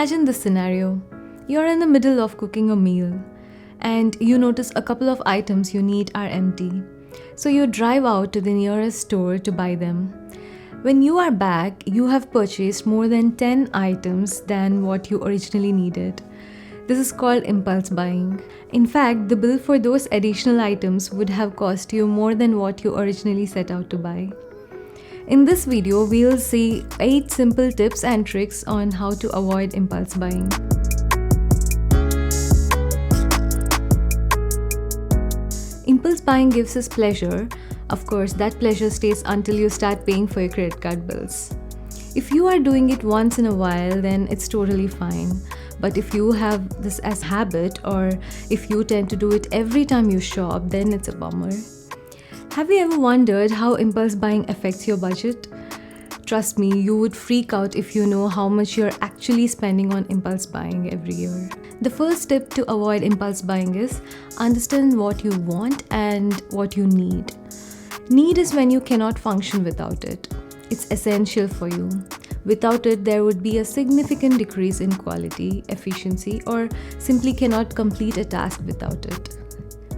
Imagine this scenario. You're in the middle of cooking a meal and you notice a couple of items you need are empty. So you drive out to the nearest store to buy them. When you are back, you have purchased more than 10 items than what you originally needed. This is called impulse buying. In fact, the bill for those additional items would have cost you more than what you originally set out to buy. In this video, we'll see 8 simple tips and tricks on how to avoid impulse buying. Impulse buying gives us pleasure. Of course, that pleasure stays until you start paying for your credit card bills. If you are doing it once in a while, then it's totally fine. But if you have this as habit, or if you tend to do it every time you shop, then it's a bummer. Have you ever wondered how impulse buying affects your budget? Trust me, you would freak out if you know how much you're actually spending on impulse buying every year. The first tip to avoid impulse buying is understand what you want and what you need. Need is when you cannot function without it. It's essential for you. Without it, there would be a significant decrease in quality, efficiency, or simply cannot complete a task without it.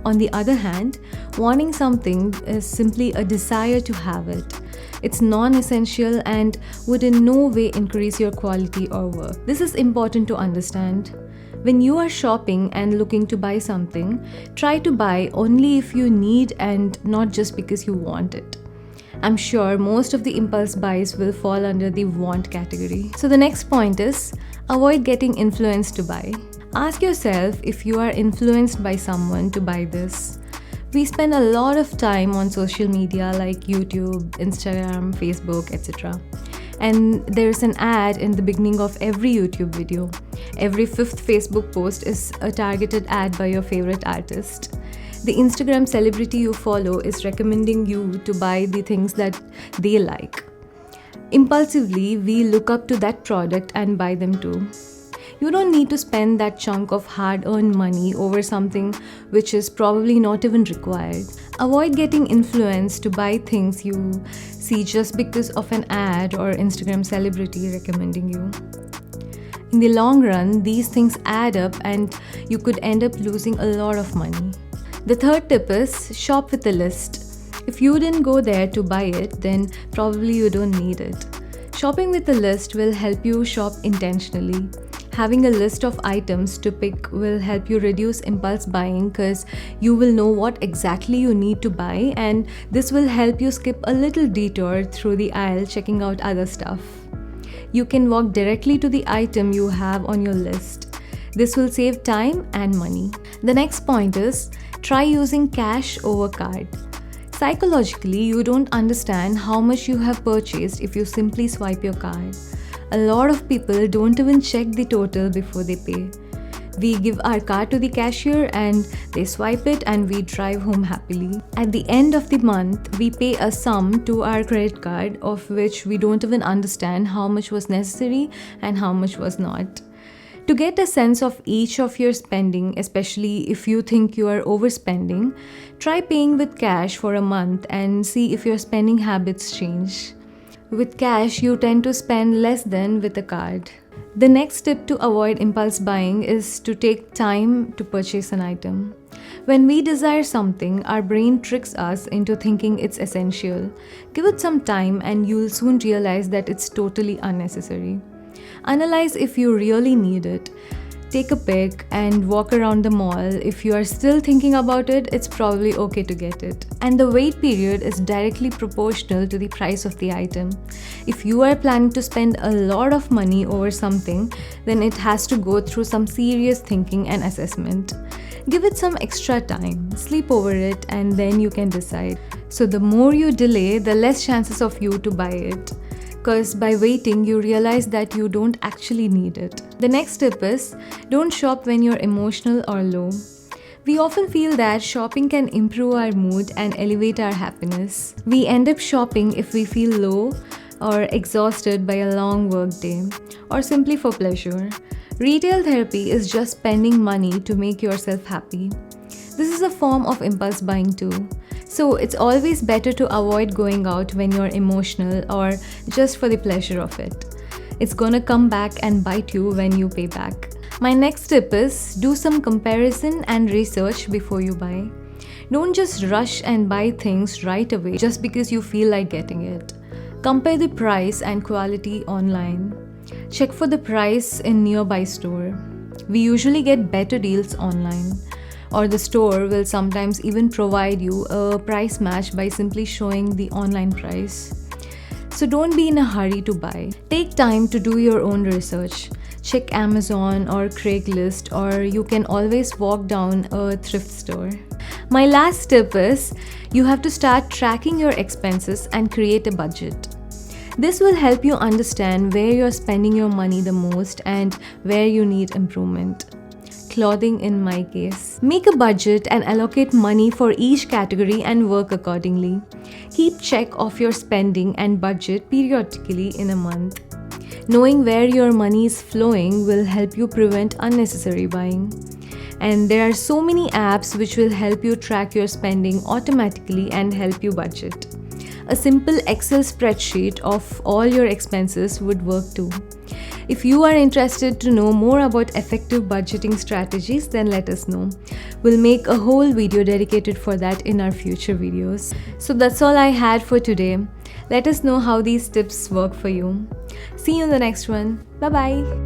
On the other hand, wanting something is simply a desire to have it. It's non-essential and would in no way increase your quality or work. This is important to understand. When you are shopping and looking to buy something, try to buy only if you need and not just because you want it. I'm sure most of the impulse buys will fall under the want category. So the next point is avoid getting influenced to buy. Ask yourself if you are influenced by someone to buy this. We spend a lot of time on social media like YouTube, Instagram, Facebook, etc. And there's an ad in the beginning of every YouTube video. Every 5th Facebook post is a targeted ad by your favorite artist. The Instagram celebrity you follow is recommending you to buy the things that they like. Impulsively, we look up to that product and buy them too. You don't need to spend that chunk of hard-earned money over something which is probably not even required. Avoid getting influenced to buy things you see just because of an ad or Instagram celebrity recommending you. In the long run, these things add up and you could end up losing a lot of money. The third tip is shop with a list. If you didn't go there to buy it, then probably you don't need it. Shopping with a list will help you shop intentionally. Having a list of items to pick will help you reduce impulse buying because you will know what exactly you need to buy, and this will help you skip a little detour through the aisle checking out other stuff. You can walk directly to the item you have on your list. This will save time and money. The next point is try using cash over card. Psychologically, you don't understand how much you have purchased if you simply swipe your card. A lot of people don't even check the total before they pay. We give our card to the cashier and they swipe it and we drive home happily. At the end of the month, we pay a sum to our credit card of which we don't even understand how much was necessary and how much was not. To get a sense of each of your spending, especially if you think you are overspending, try paying with cash for a month and see if your spending habits change. With cash, you tend to spend less than with a card. The next tip to avoid impulse buying is to take time to purchase an item. When we desire something, our brain tricks us into thinking it's essential. Give it some time and you'll soon realize that it's totally unnecessary. Analyze if you really need it. Take a pic and walk around the mall. If you are still thinking about it, it's probably okay to get it. And the wait period is directly proportional to the price of the item. If you are planning to spend a lot of money over something, then it has to go through some serious thinking and assessment. Give it some extra time, sleep over it, and then you can decide. So the more you delay, the less chances of you to buy it. Because by waiting, you realize that you don't actually need it. The next tip is don't shop when you're emotional or low. We often feel that shopping can improve our mood and elevate our happiness. We end up shopping if we feel low or exhausted by a long work day, or simply for pleasure. Retail therapy is just spending money to make yourself happy. This is a form of impulse buying too. So it's always better to avoid going out when you're emotional or just for the pleasure of it. It's gonna come back and bite you when you pay back. My next tip is do some comparison and research before you buy. Don't just rush and buy things right away just because you feel like getting it. Compare the price and quality online. Check for the price in nearby store. We usually get better deals online, or the store will sometimes even provide you a price match by simply showing the online price. So don't be in a hurry to buy. Take time to do your own research. Check Amazon or Craigslist, or you can always walk down a thrift store. My last tip is you have to start tracking your expenses and create a budget. This will help you understand where you're spending your money the most and where you need improvement. Clothing in my case. Make a budget and allocate money for each category and work accordingly. Keep check of your spending and budget periodically in a month. Knowing where your money is flowing will help you prevent unnecessary buying. And there are so many apps which will help you track your spending automatically and help you budget. A simple Excel spreadsheet of all your expenses would work too. If you are interested to know more about effective budgeting strategies, then let us know. We'll make a whole video dedicated for that in our future videos. So that's all I had for today. Let us know how these tips work for you. See you in the next one. Bye bye.